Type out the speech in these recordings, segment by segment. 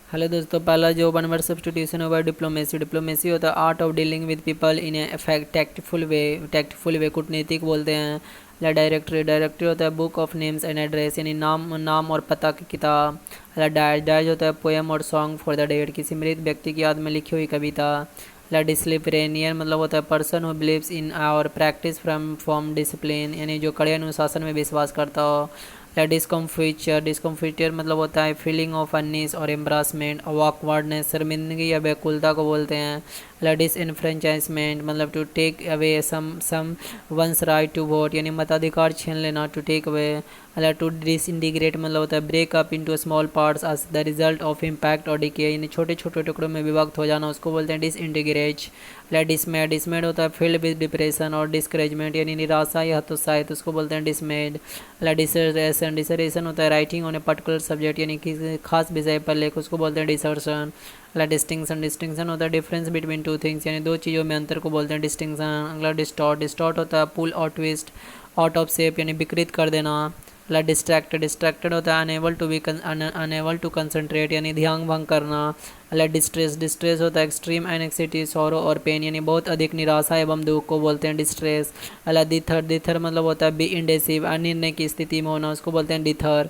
Hello दोस्तों, पहला जो वन वर्ड सब्सटीट्यूशन होगा डिप्लोमेसी। डिप्लोमेसी होता है art of dealing with people in a tactful way. Tactful way कूटनीतिक बोलते हैं। ला डायरेक्टरी। डायरेक्टरी होता है book of names and address, यानी नाम नाम और पता की किताब। ला डायज। डायज होता है पोएम और सॉन्ग फॉर द डेड, किसी मृत व्यक्ति की याद में लिखी हुई कविता। ला डिसिप्लिनियर मतलब होता है पर्सन हु बिलीव्स इन और प्रैक्टिस फ्रॉम डिसिप्लिन, यानी जो कड़े अनुशासन में विश्वास करता हो। या डिस्कम्फिचर। डिस्कम्फिचर मतलब होता है फीलिंग ऑफ अननीस और एम्ब्रासमेंट और ऑकवर्डनेस, शर्मिंदगी या व्याकुलता को बोलते हैं। या डिसइनफ्रेंचाइजमेंट मतलब to take away someone's right to vote, यानी मताधिकार छीन लेना, टू टेक अवे। या टू डिसइंटीग्रेट मतलब होता है break up into small parts as the result of impact और डिके, यानी छोटे छोटे टुकड़ों में विभक्त हो जाना, उसको बोलते हैं डिसइंटीग्रेट। या डिसमेड। डिसमेड होता है फील्ड विद डिप्रेशन और डिस्करेजमेंट, यानी निराशा या हतोत्साहित, उसको बोलते हैं डिसमेड। या डिसर्टेशन। डिसर्टेशन होता है writing on a particular subject, यानी किसी खास विषय पर लेख, उसको बोलते हैं डिसर्शन। अगला डिस्टिंक्शन। डिस्टिंक्शन होता है डिफरेंस बिटवीन टू थिंग्स, यानी दो चीज़ों में अंतर को बोलते हैं डिस्टिंक्शन। अगला डिस्टॉर्ट। डिस्टॉर्ट होता है पुल और ट्विस्ट आउट ऑफ शेप, यानी विकृत कर देना। अगला डिस्ट्रैक्टेड। डिस्ट्रैक्टेड होता है अनेबल टू कंसंट्रेट, यानी ध्यान भंग करना। अगला डिस्ट्रेस। डिस्ट्रेस होता है एक्सट्रीम एनेक्सिटी सॉरो और पेन, यानी बहुत अधिक निराशा एवं दुख को बोलते हैं डिस्ट्रेस। अगला दिथर। दिथर मतलब होता है बी इंडेसिव, अनिर्णय की स्थिति में होना, उसको बोलते हैं डिथर।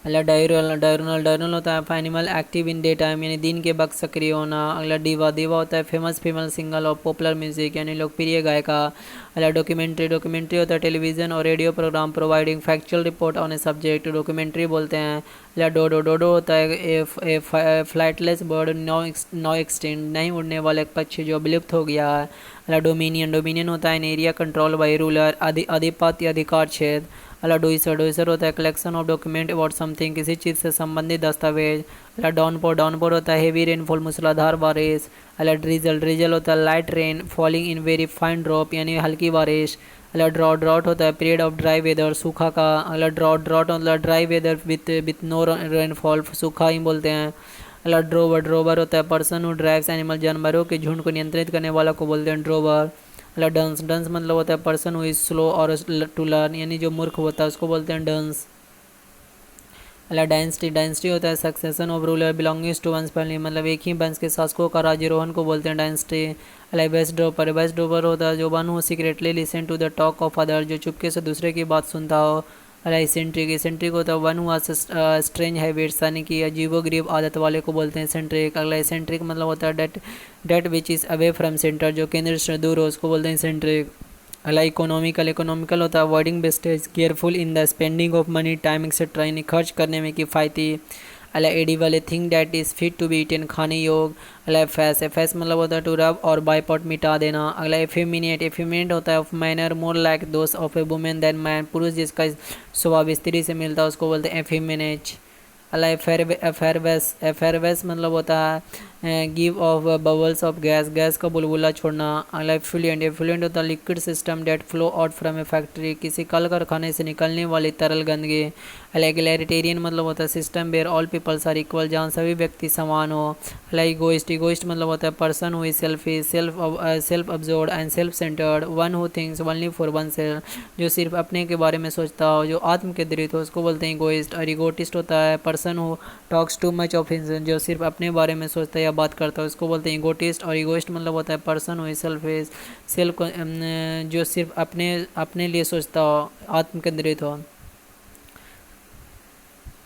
अगला डायरनल। डायरनल। डायरनल होता है animal active in day time, यानी दिन के वक्त सक्रिय होना। अगला डीवा। डीवा होता है famous female singer of popular music, यानी लोकप्रिय गायिका। अगला डॉक्यूमेंट्री। डॉक्यूमेंट्री होता है टेलीविजन और radio program providing factual report on a subject, documentary बोलते हैं। अगला डोडो। डोडो होता है a flightless bird no extinct, नहीं उड़ने वाला एक पक्षी जो विलुप्त हो गया है। अगला डोमिनियन। डोमिनियन होता है an area control by ruler, आधिपत्य अधिकार क्षेत्र। अला डोइसर। डोइसर होता है collection of document about something, किसी चीज़ से संबंधित दस्तावेज। अला डाउनपोर। डाउनपोर होता है हेवी रेनफॉल, मूसलाधार बारिश। अला ड्रीजल। ड्रीजल होता है light rain falling in very fine drop, यानी हल्की बारिश। अला ड्रॉट। ड्रॉट होता है पीरियड ऑफ ड्राई वेदर, सूखा का। अला ड्रॉट। ड्रॉट मतलब dry weather with no rainfall, सूखा ही बोलते हैं। अला ड्रोवर। ड्रोवर होता है पर्सन हु ड्राइव्स एनिमल, जानवरों के झुंड को नियंत्रित करने वाला को बोलते हैं ड्रोवर। अला डंस। डंस मतलब होता है पर्सन हु इज स्लो और टू लर्न, यानी जो मूर्ख होता है उसको बोलते हैं डंस। अला डायनेस्टी। डायनेस्टी होता है succession of ruler belongings to one's family, मतलब एक ही वंश के शासकों का राज्यरोहण को बोलते हैं डायनेस्टी। अला वेस्ट ड्रोपर। वेस्ट ड्रोपर होता है जो one who secretly listen to the talk of other, जो चुपके से दूसरे की बात सुनता हो। अला इसेंट्रिक। इसेंट्रिक होता है वन हु स्ट्रेंज हैबिट्स, यानी कि अजीबोगरीब आदत वाले को बोलते हैं इसेंट्रिक। अगला इसेंट्रिक मतलब होता है that which is away from centre, जो केंद्र से दूर हो, उसको बोलते हैं इसेंट्रिक। अला इकोनॉमिकल। इकोनॉमिकल होता है avoiding wastage, careful in the spending of money time etcetera, यानी खर्च करने में किफ़ायती। अला edible. A thing that is fit to be eaten, खाने योग। अला एफेस। एफेस मतलब होता है टू रब और बाईपॉट मिटा देना। अगला एफेमिनेट। एफेमिनेट होता है ऑफ मैनर मोर लाइक दोस्त of a women than man, पुरुष जिसका स्वभाव स्त्री से मिलता है उसको बोलते हैं एफेमिनेट। अला एफेरवेस। एफेरवेस मतलब होता है give off bubbles of gas, gas का बुलबुला छोड़ना। अला एफ्लुएंट। एफ्लुएंट होता है liquid system that flow out from a factory, किसी कल कारखाने से निकलने वाली तरल गंदगी। अला एगलैरिटेरियन मतलब होता है system where all peoples are equal, जहाँ सभी व्यक्ति समान हो। अला इगोइस्ट। इगोइस्ट मतलब होता है person who is selfish, self absorbed and self centred, one who thinks only for one self, जो सिर्फ अपने के बारे में सोचता हो, जो आत्म केंद्रित हो, उसको बोलते हैं इगोइस्ट। और इगोटिस्ट होता है person who talks too much of himself, जो सिर्फ अपने बारे में सोचता है या बात करता है, उसको बोलते हैं इगोटिस्ट। और इगोइस्ट मतलब होता है पर्सन हु इज सेल्फिश, जो सिर्फ अपने लिए सोचता हो, आत्म केंद्रित हो।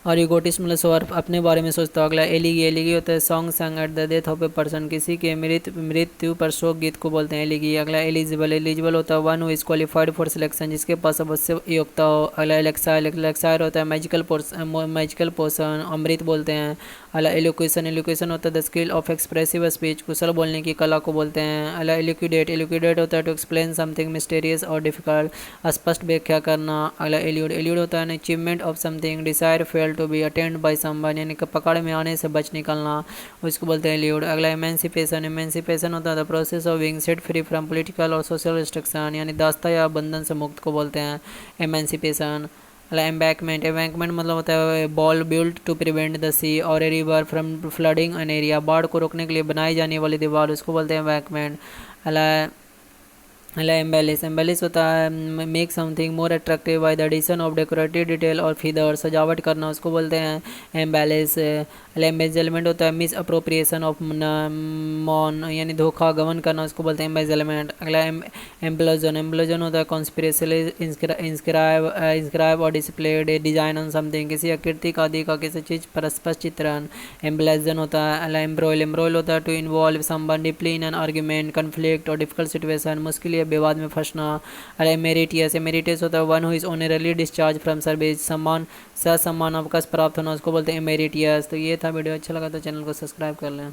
और इगोटिस्ट मतलब सिर्फ अपने बारे में सोचता हो। अगला एलिगी। एलिगी होता है सॉन्ग संग at the death of a person, किसी के मृत्यु पर शोक गीत को बोलते हैं एलिगी। अगला एलिजिबल। एलिजिबल होता है one who is qualified for selection, जिसके पास आवश्यक योग्यता हो। अगला एलेक्सायर। एलेक्सायर होता है मैजिकल पोर्सन, अमृत बोलते हैं। अगला एलोक्यूशन। एलोक्यूशन होता है the skill of expressive speech, कुशल बोलने की कला को बोलते हैं। अगला एलिक्यूडेट। एलिक्यूडेट होता है टू एक्सप्लेन समथिंग मिस्टीरियस और डिफिकल्ट, स्पष्ट व्याख्या करना। अगला एल्यूड। एल्यूड होता है achievement of something desire fail to be attend by someone, यानी कि पकड़ में आने से बच निकलना, उसको बोलते हैं एल्यूड। अगला एमेंसिपेशन। एमेंसिपेशन होता है the process of being set free from political और सोशल रिस्ट्रिक्शन, यानी दास्ता या बंधन से मुक्त को बोलते हैं एमेंसिपेशन। अगला एम्बैंकमेंट। एम्बैंकमेंट मतलब होता है wall built to prevent the sea or a river from flooding an area, बाढ़ को रोकने के लिए बनाई जाने वाली दीवार, उसको बोलते हैं एम्बैंकमेंट। अगला अला एम्बेलिश, एम्बेलिश होता है make something more attractive by the addition of decorative detail और फीदर, सजावट करना उसको बोलते हैं एम्बेलिश। अला एम्बेजलमेंट होता है मिस अप्रोप्रिएशन ऑफ मॉन, यानी धोखा गमन करना उसको बोलते हैं एम्बेजलमेंट। अगला एम्ब्लोजन, एम्ब्लोजन होता है कॉन्स्पिरेसियली इंस्क्राइब और displayed A design on something, किसी आकृति का आदि का किसी चीज़ पर स्पष्ट चित्रण। एम्ब्लेजन होता है। अला एम्ब्रोइल, एम्ब्रोइल होता है to involve someone deeply in an argument, conflict और डिफिकल्ट सिचुएशन, मुश्किल या विवाद में फंसना। अरे एमेरिटियस, एमेरिटियस होता है one who is honourably discharged from service, सम्मान ससम्मान अवकाश प्राप्त होना उसको बोलते हैं एमेरिटियस। तो ये था वीडियो, अच्छा लगा तो चैनल को सब्सक्राइब कर लें।